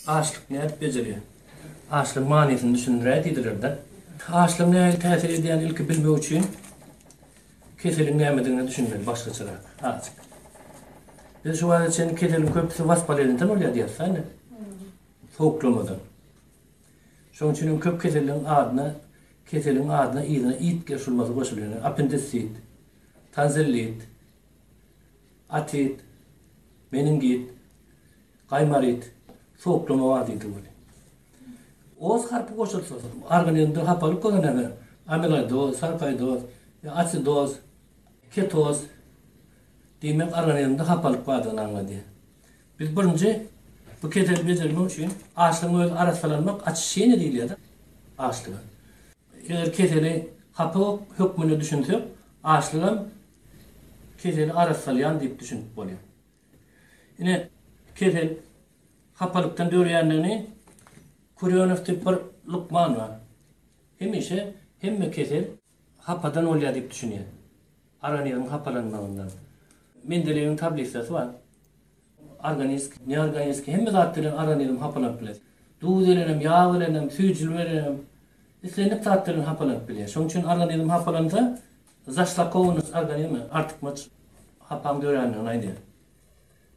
Açlık ne hep beceriyor. Açlığın maniyetini düşündüreye didilerden. Açlığın ne tesir ediyen ilki bilmek için keselin neyemediğini düşünmeli başka çırak. Azıcık. Biz şu an için keselin köpüsü vaspalarından oluyor diyoruz. Hani? Soğuklamadan. Şunun için köp keselin adına iyidine iyit geçirmesi başlıyor. Apendisit, tanzellit, atit, meningit, kaymarit, soğuklama vadiydi böyle. Oğuz harpı koşulsa, organizmde hapalık kolanı, amiloidoz, sarkoidoz, asidoz, ketoz, demek organizmde hapalık vadığını anladı. Biz birinci bu keteli becermek için ağaçlığın öz arasfalanmak açı şey ne değil ya da ağaçlığı. Eğer keteli hapı hükmünü düşünsek, ağaçlığın keteli arasfalayan deyip düşünüp oluyor. Yine ketel hapalıktan dörüyenliğini Kuriyonov tip bir lukman var. Hem işe hem ketel hapadan oluyor deyip düşünüyor. Araniyonun hapalanmağından. Mendeleev'in tablistası var. Organisk, neorganisk, hem zatların araniyonun hapalanıp Duz elenem, yağ elenem, süyücül verenem. İslenip zatların hapalanıp bilir. Şunun için araniyonun hapalansa zaşlakovunuz organizmi artık maç hapan dörüyenliğine aynı.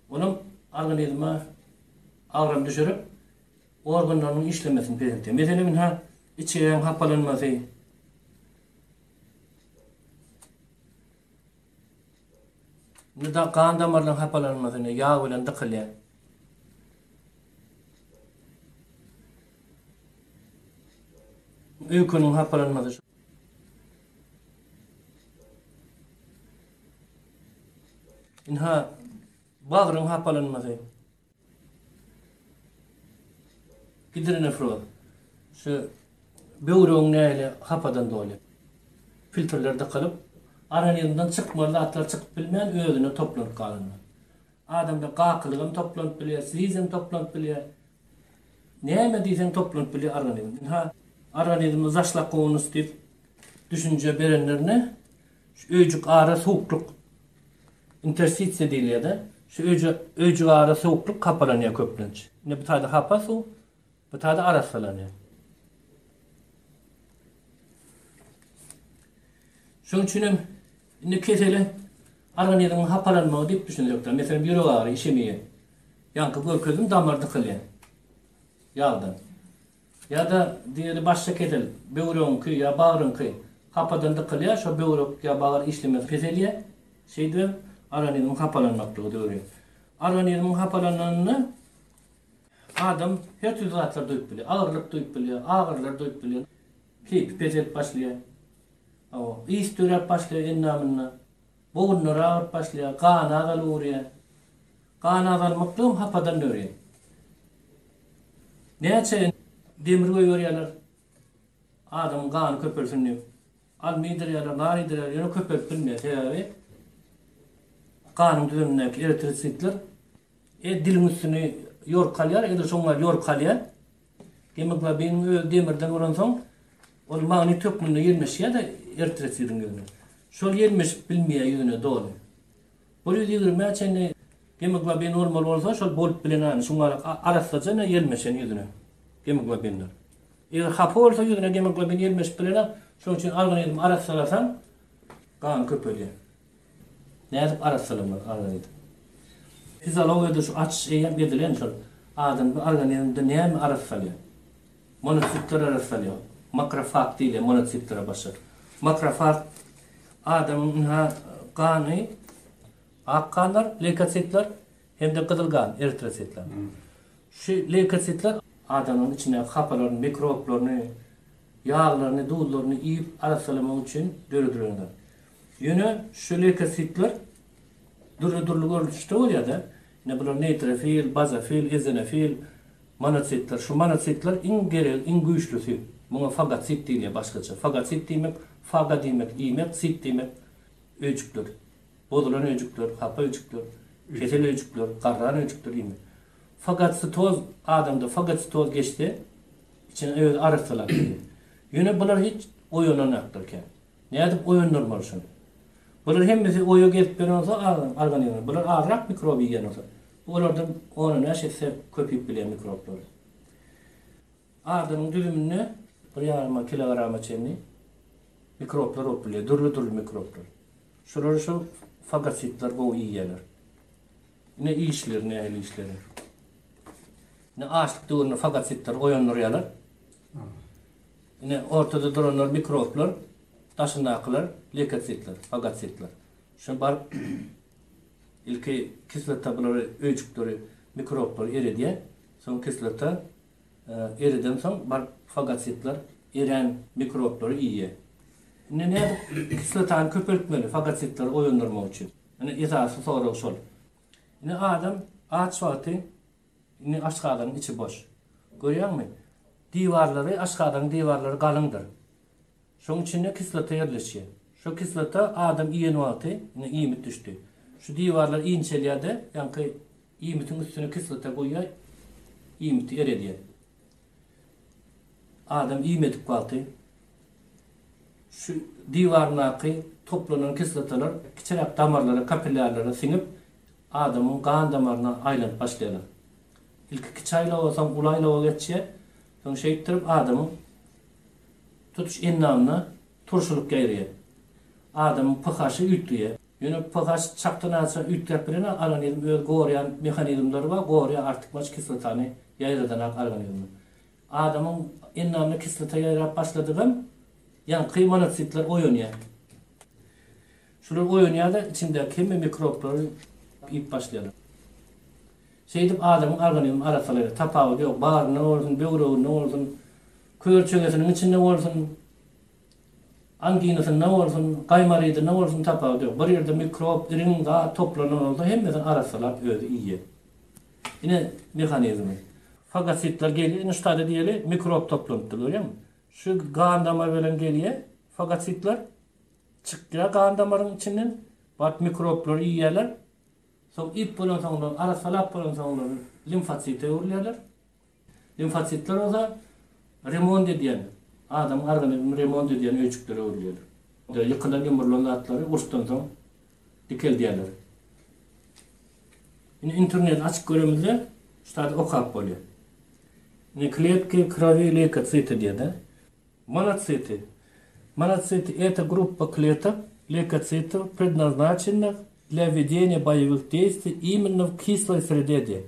Onun organizma ağrım düşürüp organlarının işlemesini belirtiyor. Mesela içeriğin hapalanması, kan damarların hapalanmasını, yağ ile dıkılıyor. Uykunun hapalanması. Bağrın hapalanması. Gidirin nefroz. Şu böğrüğün neyle hapadan dolayı. Filtrelerde kalıp araniyondan çıkmalı atlar çıkıp bilmeyen özüne toplanıp kalınma. Adamda kakılığın toplanıp biliyor, sizin toplanıp biliyor. Neyme diysen toplanıp biliyor araniyondan. Araniyondan zaşlak kovunuz deyip düşünce verenlerine şu öcük ağrı soğukluk intersitse değil ya da şu öcük ağrı soğukluk kapalanıyor köplenç. Ne bir tane hapa su, bir tane arasfalanıyor. Şunun için keteli araniyonun hapalanmağı deyip düşünüyorlar. Mesela bir ağrı işemiyor. Yankı bölközün damarda kılıyor. Yağdan. Ya da diğeri başka ketel, böğrüğün kıy ya bağırın kıy. Hapadan da kılıyor, şu böğrük ya bağır işlemez keseliye. Şeyde araniyonun hapalanmaklığı doğruyor. Araniyonun hapalananını adam her türlü zatlar duyup biliyor. Ağırlık duyup biliyor, ağırlar duyup biliyor. Pipet başlıyor. İstörep başlıyor ennamınla. Boğunlar ağır başlıyor. Kan ağal uğruyor. Kan ağalmaklığım hapadan dörüyor. Neyse demir koyuyorlar. Adamın kanı köpürsün diyor. Almiydirler, naridirler, yine köpürüp bilmiyor. Kanın düzenindeki eritrositler dilin üstünü yorkalıyor, ya da sonlar yorkalıyor. Hemoglobin demirden olan son o mağni tökmünü yermiş ya da eritrositin yönü. Şol yermiş bilmiyor yönü doğru. Böyle diyorum sen hemoglobin normal olsa şol bolup bilinen şunlar arasında yermişen yönü. Hemoglobinler. Eğer hapı olsa yönü hemoglobin yermiş bilinen şunun için organizm arasalasan kan köpürüyor. Ne yazıp arasalamak organizm. Fizyolojide şu aç edilen şu adamın organizmde neye mi arasalıyor? Monositler arasalıyor. Makrofag değil, monositlere başlar. Makrofag adamın kanı, ak kanlar, leukositler hem de kızıl kan, eritrositler. Şu leukositler adamın içine hapalarını, mikroplarını, yağlarını, duzlarını yiyip arasalamak için dördürüyorlar. Yine şu leukositler duruluk oluştu oluyor da ne bunlar neitrofil, bazofil, eozinofil, monositler. Şu monositler en güçlüsü. Buna fagosit değil ya başkaça. Fagosit demek, faga demek, imek, sit demek öcüktür. Bozulan öcüktür, hapa öcüktür, ketel öcüktür, karran öcüktür demek. Fagositoz adamda fagositoz geçti. İçine öyle arasılar. Yine bunlar hiç oyunlanaklarken. Ne yapıp oyun normal şunu. Bunlar hemmesi oyu gelip bir olsa organizm. Bunlar ağırak mikrobi yiyen olsa. Bunlardan onun neşesi köpüp bile mikropları. Adamın düzümünü bir yarıma kilograma çenli mikroplar opuluyor. Durlu mikroplar. Şurada şu fagasitler bu iyi gelir. Ne iyi işler, ne ehli işleri. Ne ağaçlık doğrunu fagasitler oyanlar. Ne ortada duranlar mikroplar, taşındaklar, lekasitler, fagasitler. Şu bar ilki kislet tabloları, ölçükleri, mikroplar eri diye. Son kisleta eriden son bar fagasitler, eren mikropları iyi. Ne kisletan köpürtmeli fagasitler oyanırma için. Yani esası sonra sol. Ne adam ağaç vakti ne aşağıdan içi boş. Görüyor musun? Divarları aşağıdan divarları kalındır. Şunun içine kisleta yerleşiyor. Şu kisleta adam iğne vakti ne iğmit düştü. Şu divarlar inçeliyade yani iğmitin üstüne kisleta koyuyor. İğmiti erediyor. Adam iğmedik vakti şu divarına toplanan kisletalar küçük damarlara, kapillerlere sinip adamın kan damarına aylanıp başlayalım. İlk kiçayla olsam ulayla o geçiyor. Sonra ettirip adamın tutuş innamına turşuluk gayriye. Adamın pıhaşı ütlüye. Yani pıhaş çaktın alsa ütlep birine alanilm öyle goğrayan mekanizmleri var. Goğraya artık baş kisletanı yayradan alanilm. Adamın innamına kisleta yayrap başladığım yani kıymanatitler oynuyor. Şunlar oynuyor da içindeki mikropları ip başlayalım. Şeydip adamın organizm arasaları tapağı yok, bağır ne olsun, böğreği ne olsun, kör çögesinin içinde ne olsun, anginası ne olsun, kaymarıydı ne olsun tapağı yok. Bir yerde mikrop, irin daha toplanan oldu, hemmesin arasalar öyle iyi. Yine mekanizmi. Fagasitler geliyor, nüştade diyeli mikrop toplantıdır, görüyor musun? Şu kan damar veren geliyor, fagasitler çıkıyor kan damarın içinden, bak mikropları yiyorlar. Sonra ip bulun sonra, arasalap bulun sonra limfatsite uğurluyorlar. Limfatsitler o da remonde diyen, adam organizm remonde diyen ölçükleri uğurluyorlar. Yakında yumurluğun atları uçtan sonra dikel diyorlar. Yine internet açık görümüzde işte okap oluyor. Yine клетки крови лейкоциты diye de. Моноциты. Моноциты – это группа клеток лейкоцитов, предназначенных для ведения боевых действий именно в кислой среде diye.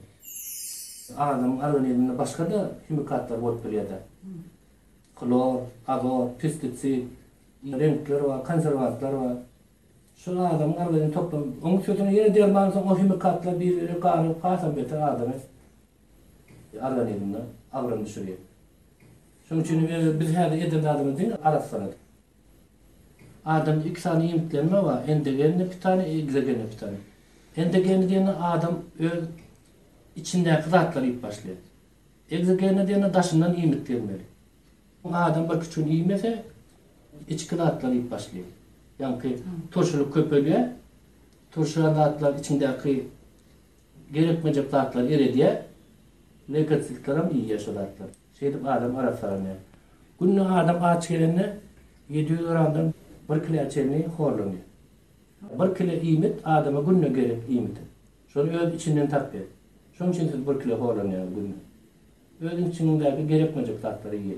Adamın organizminde başka da kimikatlar olup geliyor. Klor, azot, pestisit, renkler var, konservantlar var. Şu adamın organizminde toplam, onun sözünü yere dermansa o kimikatlar birbirine karışıp kasan beter adamı organizminde avran düşürüyor. Şunun için biz her eden adamı değil, arasanadık. Adamda iki tane imtlenme var. Endogenli bir tane, egzogenli bir tane. Endogenli diyen adam içindeki zatları ip başlıyor. Egzogenli diyen taşından imitlenmeli. Adam bir küçüğünü iğmese içki zatları ip başlıyor. Yani turşuluk köpölüyor. Turşulan zatlar içindeki gerekmeyecek zatlar erediye legatsizliklerim iyi yaşadıklar. Şeydip adam arasarını. Günlük adam ağaç gelenine 700 orandan bir kilo açelini horlanıyor. Bir kilo iğmit adama günlük gerek iğmiti. Şunu öz içinden takıyor. Şunun için siz bir kilo horlanıyor günlük. Öz içindeki gerekmeyecek zatları iyi.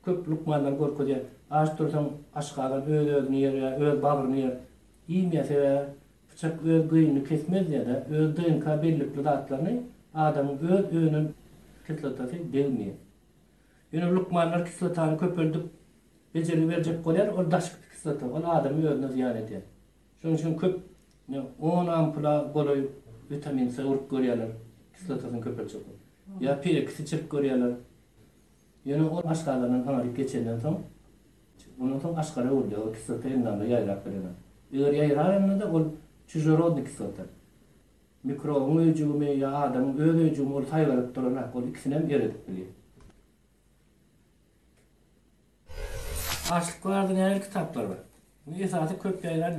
Köp lukmanlar korkuyor. Ağaç dursan aşağıdan öz yere, öz bağırını yer. İğmiyse veya bıçak öz kıyını kesmez ya da öz DNK belirlikli zatlarını adamın öz önün kisletası delmiyor. Yine lukmanlar kisletanı köpüldüp beceri verecek koyar, o daşık kisleta, o adamı özüne ziyan ediyor. Şunun için köp, 10 ampula kolayıp vitamin C uruk görüyorlar, kisletasını köpülecek. Ya pirekisi çırp görüyorlar. Yine o aşkarlarının analik geçenden sonra, ondan sonra aşkara oluyor, o kisleta elinden yayrak veriyorlar. Eğer yayrağında da o çizorodni kisleta. Mikrobun öcüğümü ya adamın öcüğümü olup hayvarıp duranak, o ikisini hem eredip biliyor. Açlıklarda neler kitaplar var. Esası köp yayılan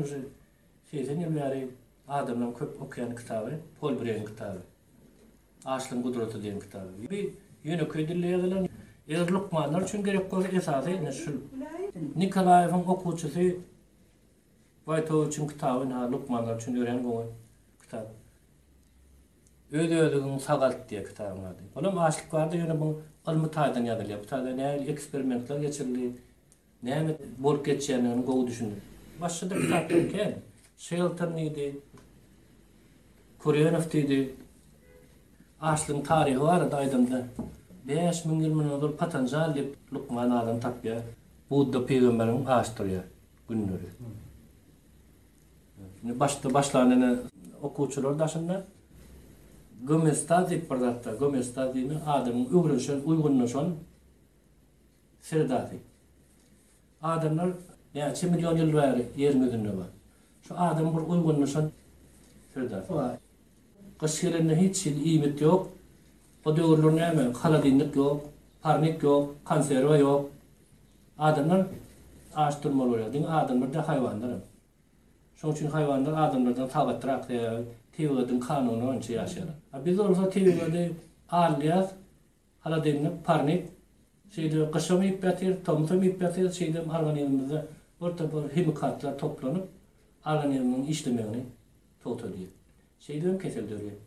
şeyden yılları adamdan köp okuyan kitabı, Paul Breuer'in kitabı. Açlığın kudreti diyen kitabı. Bir yönü köydürle yazılan Lukmanlar için gerek koysa esası şu Nikolayev'in okuçusu Vaytovich'in kitabı, Lukmanlar için öğren koyun kitabı. Öz-özüň sagalt diýe kitabym var. Olam açlyk bardy ýöne bu ilmi taýdan ýazylýar. Bu taýda näme eksperimentler geçirildi. Näme bolup geçýänini gowy düşündi. Başda kitaplar kel. Shelton idi. Kuryanov idi. Açlyň taryhy bar daýdymda. 5000 ýyl mundur Patanjal diýip Lukman adam tapýar. Buddha peýgamberiň açdyrýar günleri. Başta başlanany okuwçylar daşynda Gomestaz diýip bir zatda, Gomestaz diými adamyň öwrenşen, uýgunlaşan serdaty. Adamlar ýa-ni milyon ýyl bäri ýer yüzünde bar. Şu adam bir uýgunlaşan serdaty. Gysgelende hiç iýmit ýok. O döwürler näme? Haladynlyk ýok, parnik ýok, konserwa ýok. Adamlar aç durmaly bolýar. Diň adamlar da haýwanlar. Şoň üçin haýwanlar adamlardan tabatrak diýär. Tewgedin kanuny onça ýaşaýar. Biz olsa tewgede alýas, haladynlyk, parnik, şeýle gyşamyp ýatyr, tomsamyp ýatyr, şeýle organizmimizde orta bir hemikatlar toplanyp organizmiň işlemegini totadyr. Şeýle kesel dörýär.